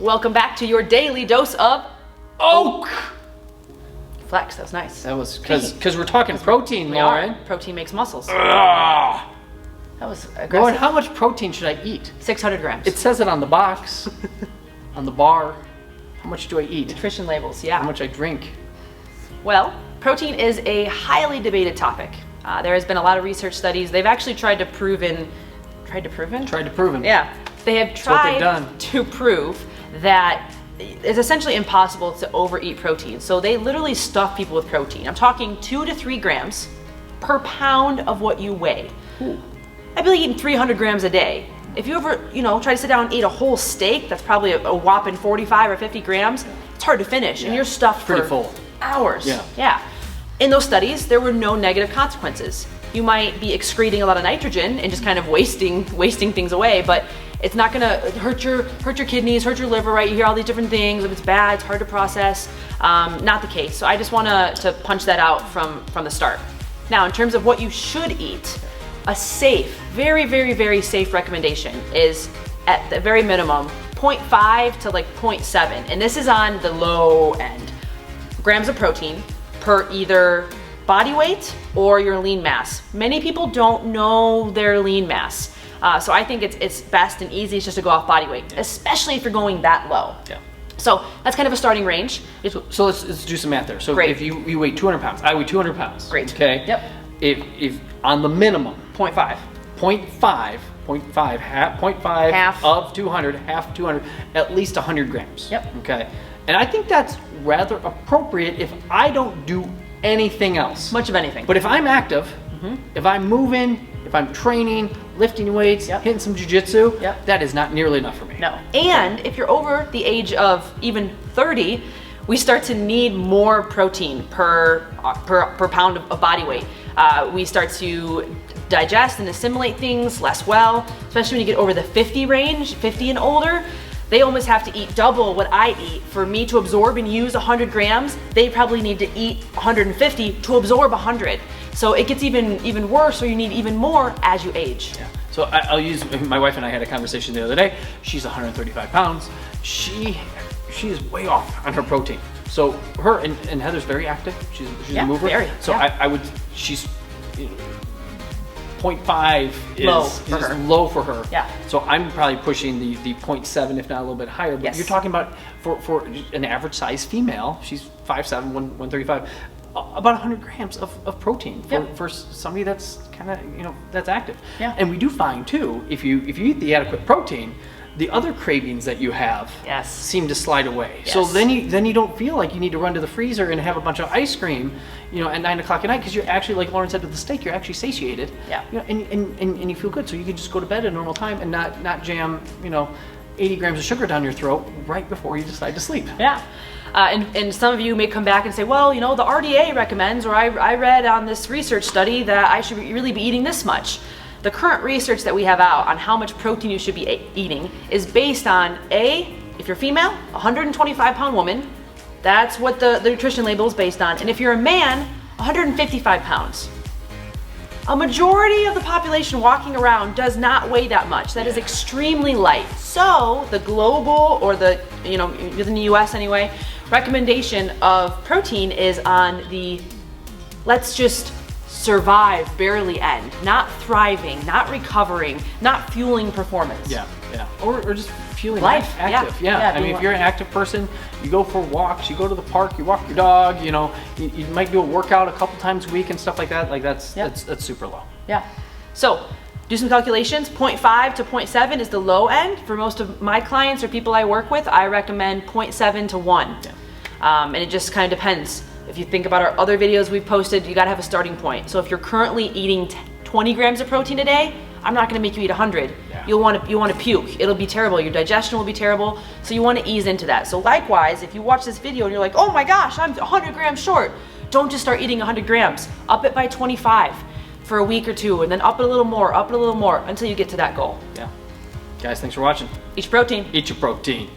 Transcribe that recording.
Welcome back to your daily dose of oak. Flex, that was nice. That was because we're talking protein, Lauren. Protein makes muscles. Ugh. That was aggressive. Lauren, how much protein should I eat? 600 grams. It says it on the box, on the bar. How much do I eat? Nutrition labels, yeah. How much I drink? Well, protein is a highly debated topic. There has been a lot of research studies. They've actually tried to prove it. Yeah. They have tried to prove that it's essentially impossible to overeat protein. So they literally stuff people with protein. I'm talking 2 to 3 grams per pound of what you weigh. Ooh. I'd be like eating 300 grams a day. If you ever, try to sit down and eat a whole steak, that's probably a whopping 45 or 50 grams. It's hard to finish, and you're stuffed pretty for full. Hours. Yeah. In those studies, there were no negative consequences. You might be excreting a lot of nitrogen and just kind of wasting things away, but it's not gonna hurt your kidneys, hurt your liver, right? You hear all these different things. If it's bad, it's hard to process. Not the case. So I just want to punch that out from the start. Now, in terms of what you should eat, a safe, very, very, very safe recommendation is at the very minimum 0.5 to like 0.7, and this is on the low end, grams of protein per either body weight or your lean mass. Many people don't know their lean mass. So I think it's best and easiest just to go off body weight, especially if you're going that low. Yeah. So that's kind of a starting range. So let's do some math there. So Great. if you weigh 200 pounds, I weigh 200 pounds. Great. Okay. Yep. If on the minimum, 0.5. 0.5, half of 200, half 200, at least 100 grams. Yep. Okay. And I think that's rather appropriate if I don't do anything else. Much of anything. But if I'm active, if I'm moving, if I'm training, lifting weights, hitting some jiu-jitsu, that is not nearly enough for me. No. And if you're over the age of even 30, we start to need more protein per pound of body weight. We start to digest and assimilate things less well, especially when you get over the 50 range, 50 and older. They almost have to eat double what I eat. For me to absorb and use 100 grams, they probably need to eat 150 to absorb 100. So it gets even worse, or you need even more as you age. Yeah. So I'll use, my wife and I had a conversation the other day. She's 135 pounds. She is way off on her protein. So her, and Heather's very active. She's a mover. Very. So I would, she's, 0.5 is low for her. Yeah. So I'm probably pushing the 0.7, if not a little bit higher. But you're talking about for an average size female, she's 5'7", 135, about 100 grams of protein for somebody that's kind of, that's active. Yeah. And we do find too, if you eat the adequate protein, the other cravings that you have seem to slide away. Yes. So then you don't feel like you need to run to the freezer and have a bunch of ice cream, at 9 o'clock at night, because you're actually, like Lauren said with the steak, you're actually satiated. Yeah. And you feel good. So you can just go to bed at a normal time and not jam, 80 grams of sugar down your throat right before you decide to sleep. Yeah. And some of you may come back and say, well, the RDA recommends, or I read on this research study that I should really be eating this much. The current research that we have out on how much protein you should be eating is based on if you're female, 125 pound woman, that's what the nutrition label is based on. And if you're a man, 155 pounds. A majority of the population walking around does not weigh that much. That is extremely light. So the global, or within the US anyway, recommendation of protein is on the let's just survive, barely end, not thriving, not recovering, not fueling performance. Yeah. Or just fueling life, active. Yeah. I mean, if you're an active person, you go for walks, you go to the park, you walk your dog, you might do a workout a couple times a week and stuff like that. Like that's super low. Yeah. So do some calculations. 0.5 to 0.7 is the low end. For most of my clients or people I work with, I recommend 0.7 to 1. Yeah. And it just kind of depends. If you think about our other videos we've posted, you gotta have a starting point. So if you're currently eating 20 grams of protein a day, I'm not gonna make you eat 100. Yeah. You'll wanna puke. It'll be terrible. Your digestion will be terrible. So you wanna ease into that. So likewise, if you watch this video and you're like, oh my gosh, I'm 100 grams short, don't just start eating 100 grams. Up it by 25 for a week or two, and then up it a little more, until you get to that goal. Yeah. Guys, thanks for watching. Eat your protein. Eat your protein.